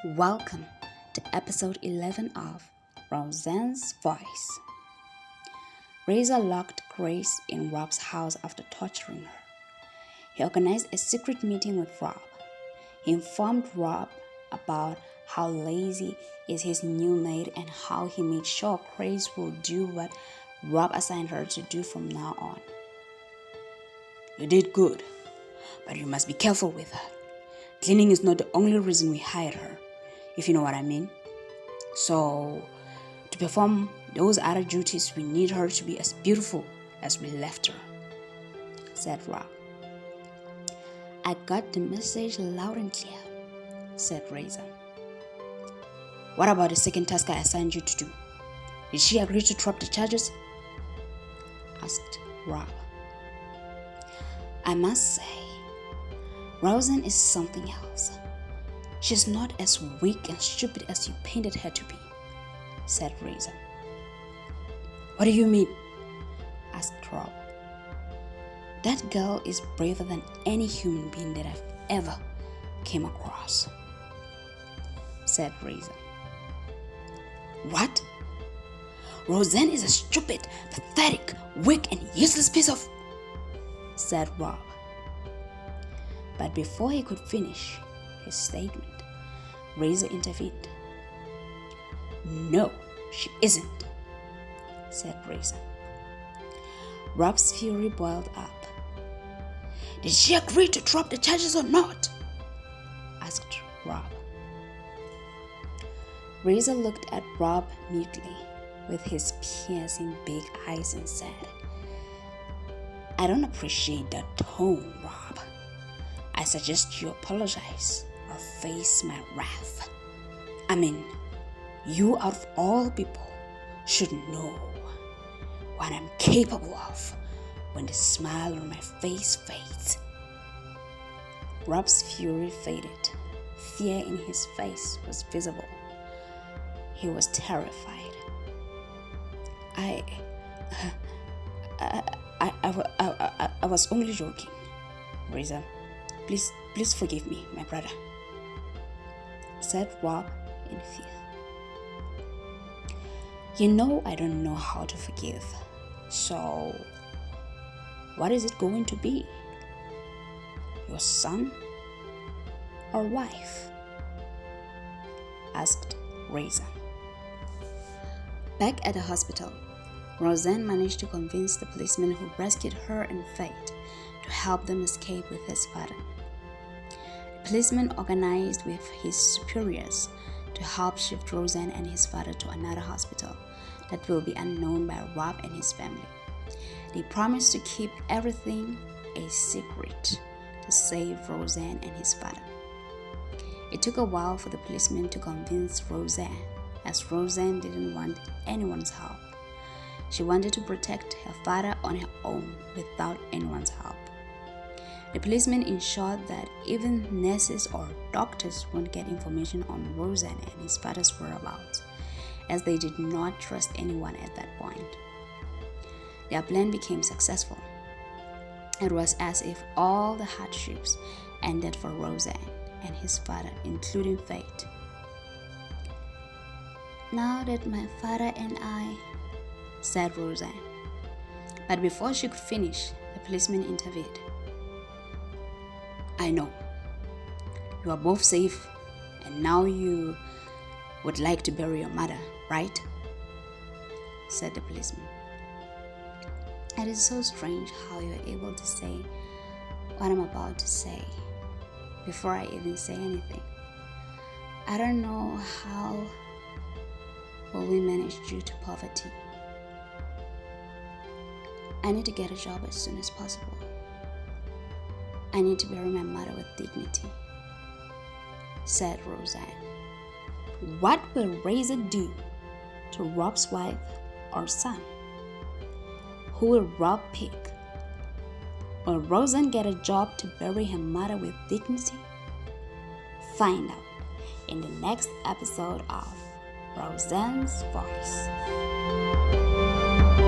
Welcome to episode 11 of Rosan's Voice. Rosa locked Grace in Rob's house after torturing her. He organized a secret meeting with Rob. He informed Rob about how lazy is his new maid and how he made sure Grace will do what Rob assigned her to do from now on. You did good, but you must be careful with her. Cleaning is not the only reason we hired her, if you know what I mean. So, to perform those other duties, we need her to be as beautiful as we left her, said Rob. I got the message loud and clear, said Rosan. What about the second task I assigned you to do? Did she agree to drop the charges? Asked Rob. I must say, Rosan is something else. She's not as weak and stupid as you painted her to be, said Rosan. What do you mean? Asked Rob. That girl is braver than any human being that I've ever came across, said Rosan. What? Rosan is a stupid, pathetic, weak, and useless piece of... said Rob. But before he could finish his statement, Rosa intervened. No, she isn't, said Rosa. Rob's fury boiled up. Did she agree to drop the charges or not? Asked Rob. Rosa looked at Rob mutely with his piercing big eyes and said, I don't appreciate that tone, Rob. I suggest you apologize or face my wrath. I mean, you out of all people should know what I'm capable of when the smile on my face fades. Rob's fury faded. Fear in his face was visible. He was terrified. I was only joking, Rosa. Please forgive me, my brother, said Rob in fear. You know I don't know how to forgive, so what is it going to be? Your son or wife? Asked Rosa. Back at the hospital, Rosan managed to convince the policeman who rescued her and Faith to help them escape with his father. The policeman organized with his superiors to help shift Rosan and his father to another hospital that will be unknown by Rob and his family. They promised to keep everything a secret to save Rosan and his father. It took a while for the policeman to convince Rosan, as Rosan didn't want anyone's help. She wanted to protect her father on her own without anyone's help. The policeman ensured that even nurses or doctors won't get information on Rosan and his father's whereabouts, as they did not trust anyone at that point. Their plan became successful. It was as if all the hardships ended for Rosan and his father, including Faith. Now that my father and I, said Rosan. But before she could finish, the policeman intervened. I know. You are both safe, and now you would like to bury your mother, right? Said the policeman. It is so strange how you are able to say what I'm about to say before I even say anything. I don't know how will we manage due to poverty. I need to get a job as soon as possible. I need to bury my mother with dignity, said Rosan. What will Rosa do to Rob's wife or son? Who will Rob pick? Will Rosan get a job to bury her mother with dignity? Find out in the next episode of Rosan's Voice.